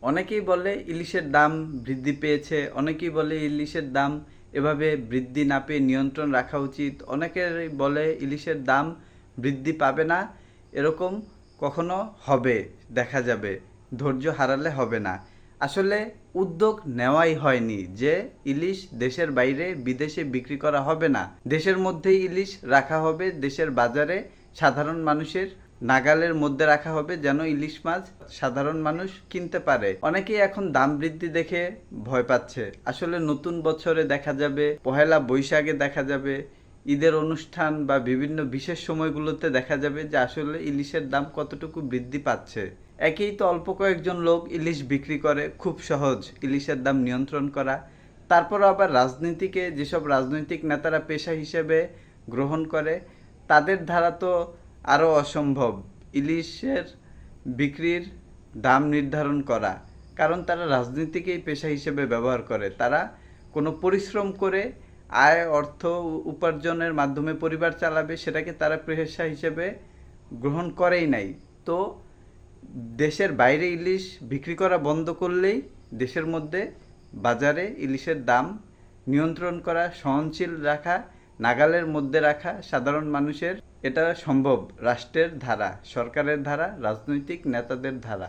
অনেকেই বলে ইলিশের দাম বৃদ্ধি পেয়েছে, অনেকেই বলে ইলিশের দাম এভাবে বৃদ্ধি না পেয়ে নিয়ন্ত্রণ রাখা উচিত, অনেকেই বলে ইলিশের দাম বৃদ্ধি পাবে না, এরকম কখনো হবে, দেখা যাবে, ধৈর্য হারালে হবে না। আসলে উদ্যোগ নেওয়াই হয়নি যে ইলিশ দেশের বাইরে বিদেশে বিক্রি করা হবে না, দেশের মধ্যেই ইলিশ রাখা হবে, দেশের বাজারে সাধারণ মানুষের নাগালের মধ্যে রাখা হবে, যেন ইলিশ মাছ সাধারণ মানুষ কিনতে পারে। অনেকেই এখন দাম বৃদ্ধি দেখে ভয় পাচ্ছে। আসলে নতুন বছরে দেখা যাবে, পহেলা বৈশাখে দেখা যাবে, ঈদের অনুষ্ঠান বা বিভিন্ন বিশেষ সময়গুলোতে দেখা যাবে যে আসলে ইলিশের দাম কতটুকু বৃদ্ধি পাচ্ছে। একেই তো অল্প কয়েকজন লোক ইলিশ বিক্রি করে, খুব সহজ ইলিশের দাম নিয়ন্ত্রণ করা। তারপর আবার রাজনীতিকে যেসব রাজনৈতিক নেতারা পেশা হিসেবে গ্রহণ করে, তাদের দ্বারা তো আরও অসম্ভব ইলিশের বিক্রির দাম নির্ধারণ করা। কারণ তারা রাজনীতিকেই পেশা হিসেবে ব্যবহার করে, তারা কোনো পরিশ্রম করে আয় অর্থ উপার্জনের মাধ্যমে পরিবার চালাবে, সেটাকে তারা পেশা হিসেবে গ্রহণ করেই নাই। তো দেশের বাইরে ইলিশ বিক্রি করা বন্ধ করলেই দেশের মধ্যে বাজারে ইলিশের দাম নিয়ন্ত্রণ করা, সহনশীল রাখা, নাগালের মধ্যে রাখা সাধারণ মানুষের, এটা সম্ভব রাষ্ট্রের ধারা, সরকারের ধারা, রাজনৈতিক নেতাদের ধারা।